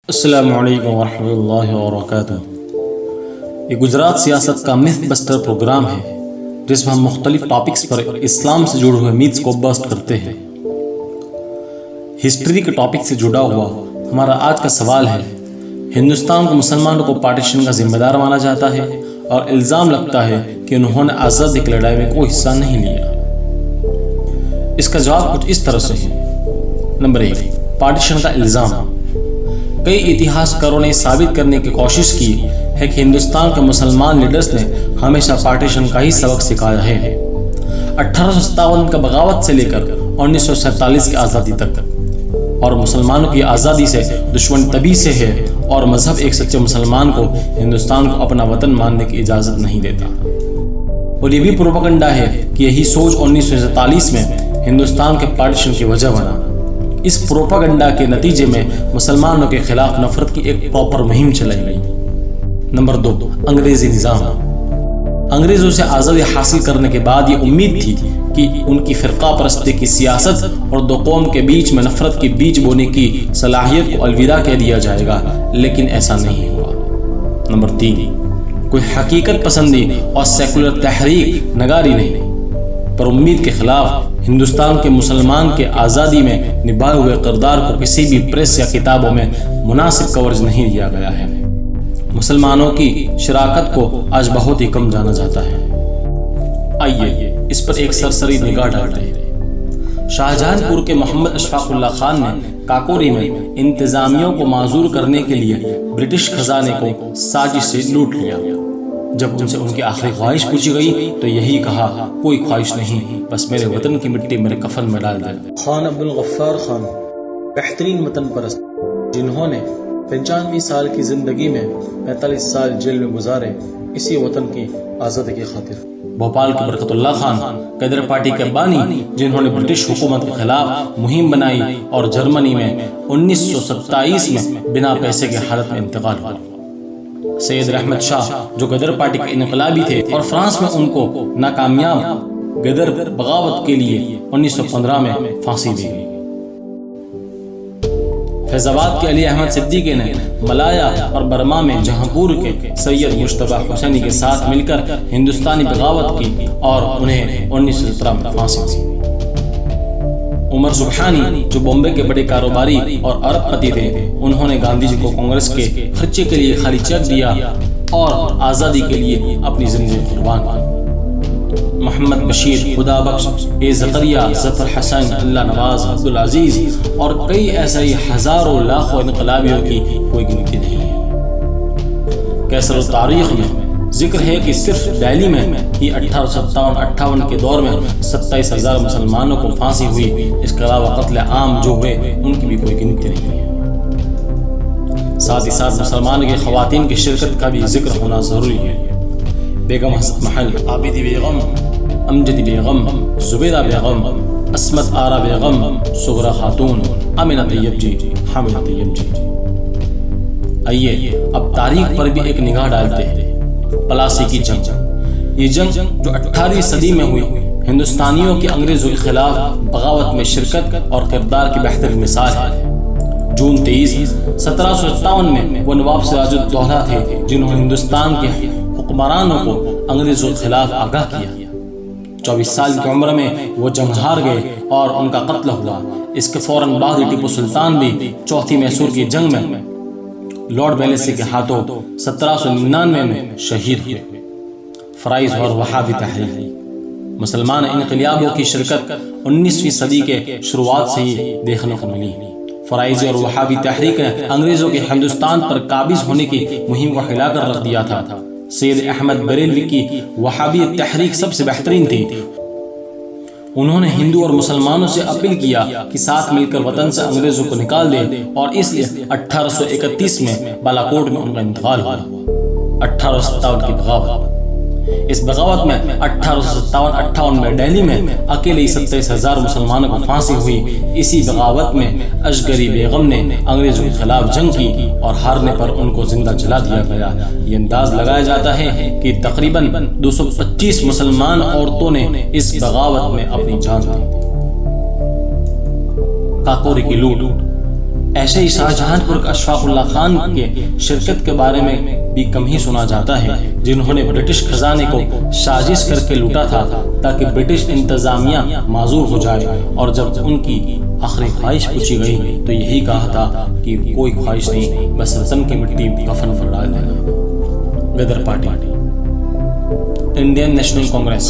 अस्सलामु अलैकुम वरहमतुल्लाहि वबरकातुहू। ये गुजरात सियासत का मिथ बस्टर प्रोग्राम है जिसमें हम मुख्तलिफ टॉपिक्स पर इस्लाम से जुड़े हुए मिथ्स को बस्ट करते हैं। हिस्ट्री के टॉपिक से जुड़ा हुआ हमारा आज का सवाल है, हिंदुस्तान को मुसलमानों को पार्टीशन का जिम्मेदार माना जाता है और इल्ज़ाम लगता है कि उन्होंने आज़ादी की लड़ाई में कोई हिस्सा नहीं लिया। इसका जवाब कुछ इस तरह से है। नंबर 1, पार्टीशन का इल्ज़ाम। कई इतिहासकारों ने साबित करने की कोशिश की है कि हिंदुस्तान के मुसलमान लीडर्स ने हमेशा पार्टीशन का ही सबक सिखाया है। 1857 का बगावत से लेकर 1947 की आज़ादी तक, और मुसलमानों की आज़ादी से दुश्मन तभी से है और मजहब एक सच्चे मुसलमान को हिंदुस्तान को अपना वतन मानने की इजाज़त नहीं देता। और ये भी प्रोपेगेंडा है कि यही सोच 1947 में हिंदुस्तान के पार्टीशन की वजह बना। इस प्रोपेगेंडा के नतीजे में मुसलमानों के खिलाफ नफरत की एक प्रॉपर मुहिम चलाई गई। नंबर 2, अंग्रेजी निज़ाम। अंग्रेजों से आज़ादी हासिल करने के बाद ये उम्मीद थी कि उनकी फ़िरका परस्ती की सियासत और दो कौम के बीच में नफरत के बीज बोने की सलाहियत को अलविदा कह दिया जाएगा, लेकिन ऐसा नहीं हुआ। नंबर 3, कोई हकीकत पसंदी और सेकुलर तहरीक नगारी नहीं, पर उम्मीद के खिलाफ हिंदुस्तान के मुसलमान के आज़ादी में निभाए हुए किरदार को किसी भी प्रेस या किताबों में मुनासिब कवरेज नहीं दिया गया है। मुसलमानों की शराकत को आज बहुत ही कम जाना जाता है। आइए इस पर एक सरसरी निगाह डालते हैं। शाहजहानपुर के मोहम्मद अशफाकुल्लाह खान ने काकोरी में इंतजामियों को माजूर करने के लिए ब्रिटिश खजाने को साजिश से लूट लिया। जब उनसे उनकी आखिरी ख्वाहिश पूछी गई तो यही कहा, कोई ख्वाहिश नहीं, बस मेरे वतन की मिट्टी मेरे कफन में डाल दे। खान अब्दुल गफ्फार खान बेहतरीन वतन परस्त, जिन्होंने 95 साल की जिंदगी में 45 साल जेल में गुजारे इसी वतन की आज़ादी की खातिर। भोपाल के बरकतुल्लाह खान गदर पार्टी के बानी, जिन्होंने ब्रिटिश हुकूमत के खिलाफ मुहिम बनाई और जर्मनी में 1927 में बिना पैसे के हालत में इंतकाल हुआ। सैयद रहमत शाह, जो गदर पार्टी के इनकलाबी थे और फ्रांस में उनको नाकामयाब गदर बगावत के लिए 1915 में फांसी दी गई। फैजाबाद के अली अहमद सिद्दीकी ने मलाया और बर्मा में जहांपुर के सैयद मुश्तबा हुसैनी के साथ मिलकर हिंदुस्तानी बगावत की और उन्हें 1917 में फांसी दी। उमर सुबहानी, जो बॉम्बे के बड़े कारोबारी और अरबपति थे, उन्होंने गांधी जी को कांग्रेस के खर्चे के लिए खाली चेक दिया और आज़ादी के लिए अपनी जिंदगी कुर्बान की। मोहम्मद बशीर, खुदा बख्श, ए ज़करिया, ज़फ़र हसन, अल्लाह नवाज, अब्दुल अजीज और कई ऐसे ही हजारों लाखों इनकलाबियों की कोई गिनती नहीं है। कैसर तारीख में जिक्र है कि सिर्फ दिल्ली में ही 1857-58 के दौर में 27,000 मुसलमानों को फांसी हुई। इसके अलावा कत्ले आम जो हुए उनकी भी कोई गिनती नहीं है। साथ ही साथ मुसलमानों की खवातीन की शिरकत का भी जिक्र होना जरूरी है। बेगम हसन महल, आबिदी बेगम, अमजदी बेगम, जुबैदा बेगम, अस्मत आरा बेगम, सुगरा खातून, अमीना तैयब जी, हामिदा तैयब जी। आइए अब तारीख पर भी एक निगाह डालते हैं। पलासी की जंग, ये जंग जो 18वीं सदी में हुई, हिंदुस्तानियों की अंग्रेजों के खिलाफ बगावत में शिरकत और किरदार की बेहतरीन मिसाल है। जून 23, 1757 में वो नवाब सिराजुद्दौला थे जिन्होंने हिंदुस्तान के हुक्मरानों को अंग्रेजों के खिलाफ आगाह किया। 24 साल की उम्र में वो जंग हार गए और उनका कत्ल हुआ। इसके फौरन बाद टीपू सुल्तान भी चौथी मैसूर की जंग में लॉर्ड वेलेस्ली के हाथों 1799 में शहीद हुए। फराइज और वहाबी तहरीक, मुसलमान इनकलाबियों की शिरकत 19वीं सदी के शुरुआत से ही देखने को मिली। फराइज और वहाबी तहरीक ने अंग्रेजों के हिंदुस्तान पर काबिज होने की मुहिम को हिलाकर रख दिया था। सैयद अहमद बरेलवी की वहाबी तहरीक सबसे बेहतरीन थी। उन्होंने हिंदू और मुसलमानों से अपील किया कि साथ मिलकर वतन से अंग्रेजों को निकाल दे, और इसलिए 1831 में बालाकोट में उनका इंतकाल हुआ। 1857 की बगावत, इस बगावत में 1857-58 में दिल्ली में अकेले ही 27,000 मुसलमानों को फांसी हुई। इसी बगावत में अशगरी बेगम ने अंग्रेजों के खिलाफ जंग की और हारने पर उनको जिंदा जला दिया गया। ये अंदाज लगाया जाता है कि तकरीबन 225 मुसलमान औरतों ने इस बगावत में अपनी जान दी। काकोरी की लूट, ऐसे ही शाहजहांपुर के अशफाकुल्ला खान के शिरकत के बारे में भी कम ही सुना जाता है, जिन्होंने ब्रिटिश खजाने को साजिश करके लूटा था ताकि ब्रिटिश इंतजामिया माजूर हो जाए। और जब उनकी आखिरी ख्वाहिश पूछी गई तो यही कहा था कि कोई ख्वाहिश नहीं, बस वतन की मिट्टी कफन पर डाल देना। गदर पार्टी। Indian national Congress.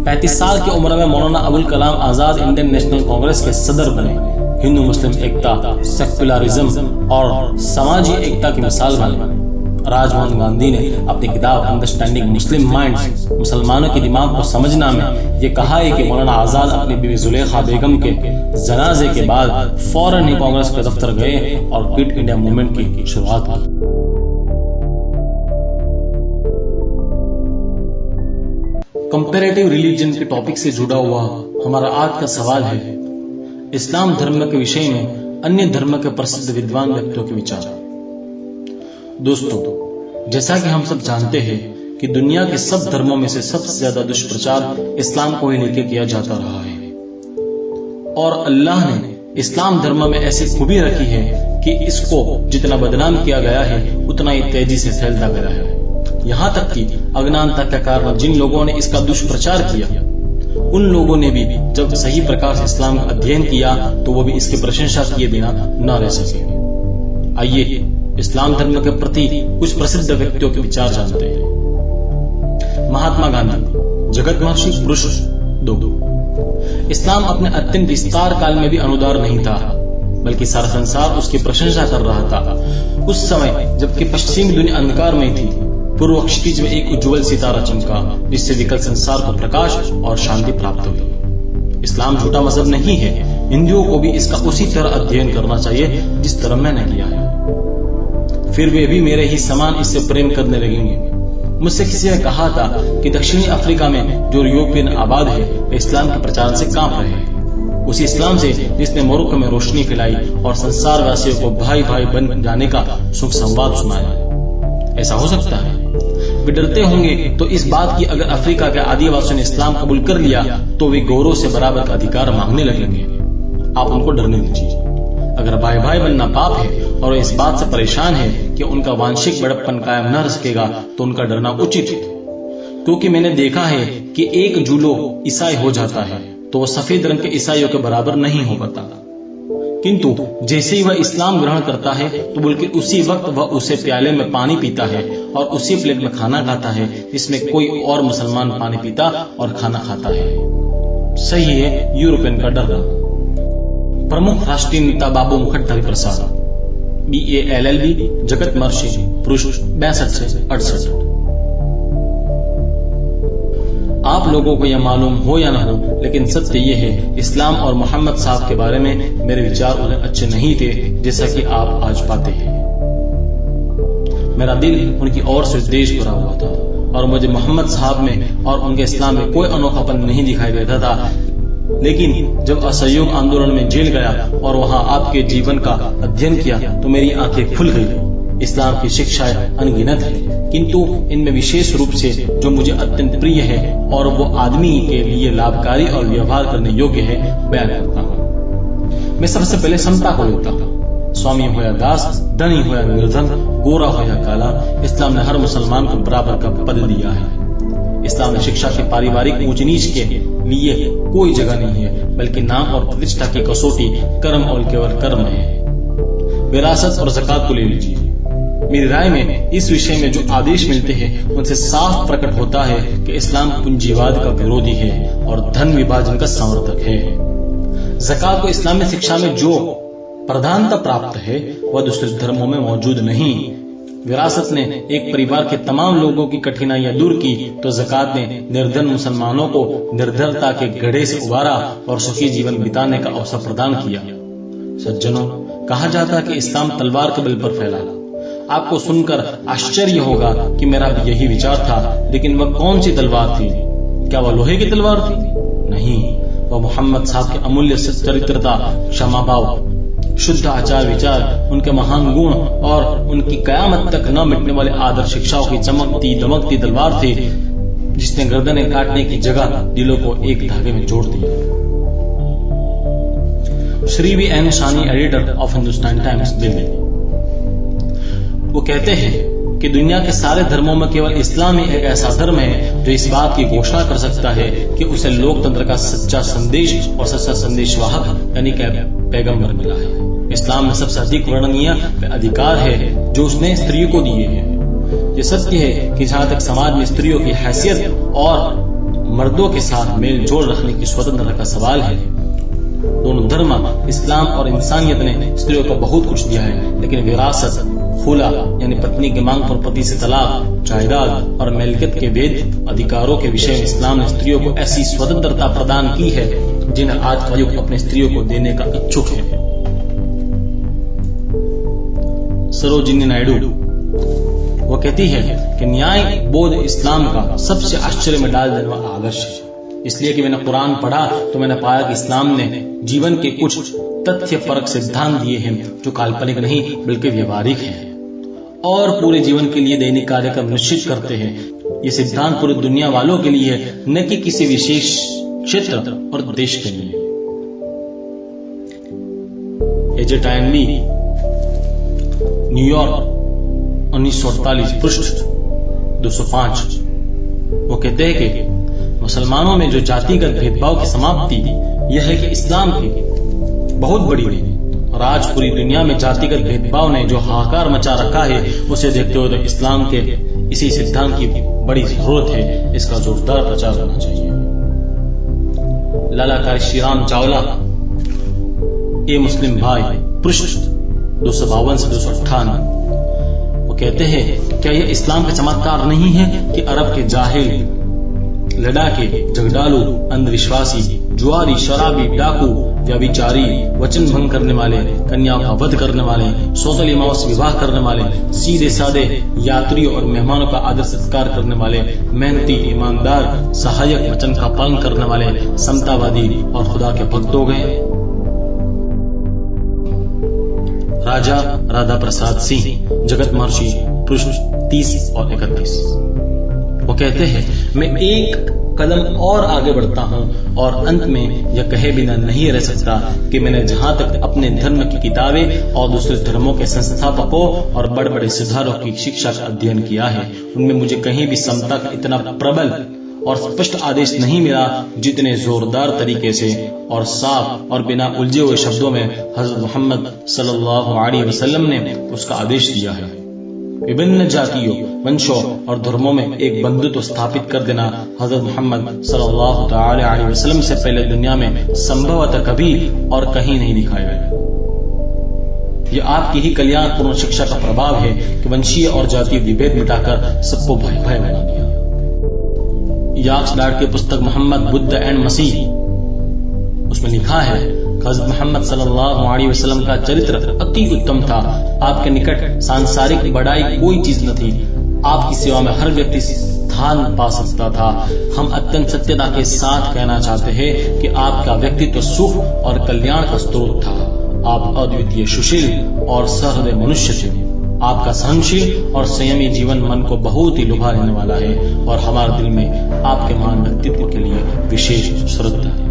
35 साल की उम्र में मौलाना अबुल कलाम आजाद इंडियन नेशनल कांग्रेस के सदर बने। हिंदू मुस्लिम एकता, सेक्युलरिज्म और समाजी एकता की मिसाल बने। राजमोहन गांधी ने अपनी किताब अंडरस्टैंडिंग मुस्लिम माइंड्स, मुसलमानों के दिमाग को समझना में ये कहा है कि मौलाना आजाद अपनी बीवी जुलेखा बेगम के जनाजे के बाद फौरन ही कांग्रेस के दफ्तर गए और क्विट इंडिया मूवमेंट की शुरुआत की। कंपैरेटिव रिलीजन के टॉपिक से जुड़ा हुआ हमारा आज का सवाल है, इस्लाम धर्म के विषय में अन्य धर्म के प्रसिद्ध विद्वान व्यक्तियों के विचार। दोस्तों, जैसा कि हम सब जानते हैं कि दुनिया के सब धर्मों में से सबसे ज्यादा दुष्प्रचार इस्लाम को ही लेकर किया जाता रहा है, और अल्लाह ने इस्लाम धर्म में ऐसी खूबी रखी है कि इसको जितना बदनाम किया गया है उतना ही तेजी से फैलता गया है। यहाँ तक कि अज्ञानता के कारण जिन लोगों ने इसका दुष्प्रचार किया, उन लोगों ने भी जब सही प्रकार से इस्लाम का अध्ययन किया तो वो भी इसकी प्रशंसा किए बिना न रह सके। आइए इस्लाम धर्म के प्रति कुछ प्रसिद्ध व्यक्तियों के विचार जानते हैं। महात्मा गांधी, जगतमहर्षि पुरुष 2। इस्लाम अपने अत्यंत विस्तार काल में भी अनुदार नहीं था, बल्कि सारा संसार उसकी प्रशंसा कर रहा था। उस समय जबकि पश्चिमी दुनिया अंधकार में थी, पूर्व क्षितिज में एक उज्जवल सितारा चमका, जिससे विकल संसार को प्रकाश और शांति प्राप्त हुई। इस्लाम झूठा मजहब नहीं है, हिंदुओं को भी इसका उसी तरह अध्ययन करना चाहिए जिस तरह मैंने किया है। फिर वे भी मेरे ही समान इससे प्रेम करने लगेंगे। मुझसे किसी ने कहा था कि दक्षिणी अफ्रीका में जो यूरोपियन आबाद है वे इस्लाम के प्रचार से कांप रहे हैं, उसी इस्लाम से जिसने मोरक्को में रोशनी फैलाई और संसार वासियों को भाई भाई बन जाने का सुख संवाद सुनाया। ऐसा हो सकता है? वे डरते होंगे तो इस बात की अगर अफ्रीका के आदिवासियों ने इस्लाम कबूल कर लिया तो वे गौरव से बराबर का अधिकार मांगने लगेंगे। आप उनको डरने दीजिए। अगर भाई भाई बनना पाप है और इस बात से परेशान है कि उनका वांशिक बड़प्पन कायम न रह सकेगा तो उनका डरना उचित है, क्योंकि मैंने देखा है कि एक जूलो ईसाई हो जाता है तो वह सफेद रंग के ईसाइयों के बराबर नहीं हो पाता, किंतु जैसे ही वह इस्लाम ग्रहण करता है तो बल्कि उसी वक्त वह उसे प्याले में पानी पीता है और उसी प्लेट में खाना खाता है जिसमें कोई और मुसलमान पानी पीता और खाना खाता है। सही है यूरोपियन का डर। प्रमुख राष्ट्रीय नेता बाबू मुखर्जी प्रसाद, BALLB, जगतमहर्षि पुरुष 62 से 68। आप लोगों को यह मालूम हो या न हो, लेकिन सत्य यह है इस्लाम और मोहम्मद साहब के बारे में मेरे विचार उन्हें अच्छे नहीं थे, जैसा कि आप आज पाते हैं। मेरा दिल उनकी ओर से देश भरा हुआ था और मुझे मोहम्मद साहब में और उनके इस्लाम में कोई अनोखापन नहीं दिखाई देता था। लेकिन जब असहयोग आंदोलन में जेल गया और वहां आपके जीवन का अध्ययन किया तो मेरी आंखें खुल गई। इस्लाम की शिक्षाएं अनगिनत है, किंतु इनमें विशेष रूप से जो मुझे अत्यंत प्रिय है और वो आदमी के लिए लाभकारी और व्यवहार करने योग्य है, बयान करता हूँ। मैं सबसे पहले समता को लेता हूँ। स्वामी हो या दास, धनी हो या निर्धन, गोरा हो या काला, इस्लाम ने हर मुसलमान को बराबर का पद दिया है। इस्लाम में शिक्षा के पारिवारिक ऊंच नीच के लिए कोई जगह नहीं है, बल्कि नाम और प्रतिष्ठा की कसौटी कर्म और केवल कर्म है। विरासत और ज़कात को ले लीजिए। मेरी राय में इस विषय में जो आदेश मिलते हैं उनसे साफ प्रकट होता है कि इस्लाम पूंजीवाद का विरोधी है और धन विभाजन का समर्थक है। ज़कात को इस्लामी शिक्षा में जो प्रधानता प्राप्त है वह दूसरे धर्मों में मौजूद नहीं। विरासत ने एक परिवार के तमाम लोगों की कठिनाइयां दूर की तो ज़कात ने निर्धन मुसलमानों को निर्धनता के गड्ढे से उबारा और सुखी जीवन बिताने का अवसर प्रदान किया। सज्जनों, कहा जाता है कि इस्लाम तलवार के बल पर फैला। आपको सुनकर आश्चर्य होगा कि मेरा भी यही विचार था, लेकिन वह कौन सी तलवार थी? क्या वह लोहे की तलवार थी? नहीं, वह मोहम्मद साहब के अमूल्य चरित्रता, क्षमा भाव, शुद्ध आचार विचार, उनके महान गुण और उनकी कयामत तक न मिटने वाले आदर शिक्षाओं की चमकती दमकती तलवार थी, जिसने गर्दनें काटने की जगह दिलों को एक धागे में जोड़ दिया। Shri V N Shani, editor of Hindustan Times, Delhi. वो कहते हैं कि दुनिया के सारे धर्मों में केवल इस्लाम ही एक ऐसा धर्म है जो इस बात की घोषणा कर सकता है कि उसे लोकतंत्र का सच्चा संदेश और सच्चा संदेशवाहक यानी पैगंबर मिला है। इस्लाम में सबसे अधिक वर्णनीय अधिकार है जो उसने स्त्रियों को दिए हैं। ये सत्य है कि जहां तक समाज में स्त्रियों की हैसियत और मर्दों के साथ मेल जोल रखने की स्वतंत्रता का सवाल है, दोनों धर्म इस्लाम और इंसानियत ने स्त्रियों को बहुत कुछ दिया है, लेकिन विरासत, खुला यानी पत्नी की मांग पर पति से तलाक, जायदाद और मिल्कियत के वैध अधिकारों के विषय में इस्लाम ने स्त्रियों को ऐसी स्वतंत्रता प्रदान की है जिन्हें आज का युग अपने स्त्रियों को देने का इच्छुक है। सरोजिनी नायडू वो कहती है कि न्याय बोध इस्लाम का सबसे आश्चर्य में डाल देने वाला आदर्श है। इसलिए कि मैंने कुरान पढ़ा तो मैंने पाया कि इस्लाम ने जीवन के कुछ तथ्यपरक सिद्धांत दिए हैं जो काल्पनिक नहीं बल्कि व्यवहारिक हैं और पूरे जीवन के लिए दैनिक कार्यक्रम निश्चित करते हैं। ये सिद्धांत पूरी दुनिया वालों के लिए है, न कि किसी विशेष क्षेत्र और देश के लिए। एजेटाइन ली, न्यूयॉर्क, 1948, पृष्ठ 205। वो कहते हैं कि मुसलमानों में जो जातिगत भेदभाव की समाप्ति यह है कि इस्लाम की बहुत बड़ी है और आज पूरी दुनिया में जातिगत भेदभाव ने जो हाहाकार मचा रखा है उसे देखते हुए तो इस्लाम के इसी सिद्धांत की बड़ी जरूरत है। इसका जोरदार प्रचार होना चाहिए। लाला काशीराम चावला, ये मुस्लिम भाई, पृष्ठ 252 से 258। वो कहते हैं क्या यह इस्लाम का चमत्कार नहीं है कि अरब के जाहिल, लड़ाके, झगड़ालू, अंधविश्वासी, जुआरी, शराबी, डाकू, व्यभिचारी, वचन भंग करने वाले, कन्याओं का वध करने वाले, सौतेली माओ से विवाह करने वाले, सीधे साधे यात्रियों और मेहमानों का आदर सत्कार करने वाले, मेहनती, ईमानदार, सहायक, वचन का पालन करने वाले, समतावादी और खुदा के भक्त हो गए। राजा राधा प्रसाद सिंह, जगत महर्षि, पृष्ठ 30 और 31। वो कहते हैं मैं एक कदम और आगे बढ़ता हूं और अंत में यह कहे बिना नहीं रह सकता कि मैंने जहां तक अपने धर्म की किताबें और दूसरे धर्मों के संस्थापकों और बड़े बड़े सुधारों की शिक्षा का अध्ययन किया है, उनमें मुझे कहीं भी समता का इतना प्रबल और स्पष्ट आदेश नहीं मिला जितने जोरदार तरीके से और साफ और बिना उलझे हुए शब्दों में हजरत मोहम्मद सल्लल्लाहु अलैहि वसल्लम ने उसका आदेश दिया है। विभिन्न जातियों, वंशों और धर्मों में एक बंधुत्व स्थापित कर देना हजरत मोहम्मद सल्लल्लाहु अलैहि वसल्लम से पहले दुनिया में संभवतः कभी और कहीं नहीं दिखाया गया। यह आपकी ही कल्याणपूर्ण शिक्षा का प्रभाव है कि वंशीय और जातीय विभेद मिटाकर सबको भय बना दिया। याक्स डार्ट की पुस्तक मोहम्मद, बुद्ध एंड मसीह, उसमें लिखा है हज़रत मोहम्मद सल्लल्लाहु अलैहि वसल्लम का चरित्र अति उत्तम था। आपके निकट सांसारिक बड़ाई कोई चीज न थी। आपकी सेवा में हर व्यक्ति स्थान पा सकता था। हम अत्यंत सत्यता के साथ कहना चाहते हैं कि आपका व्यक्तित्व सुख और कल्याण का स्रोत था। आप अद्वितीय, सुशील और सहृदय मनुष्य थे। आपका सहनशील और संयमी जीवन मन को बहुत ही लुभा लेने वाला है और हमारे दिल में आपके महान व्यक्तित्व के लिए विशेष श्रद्धा है।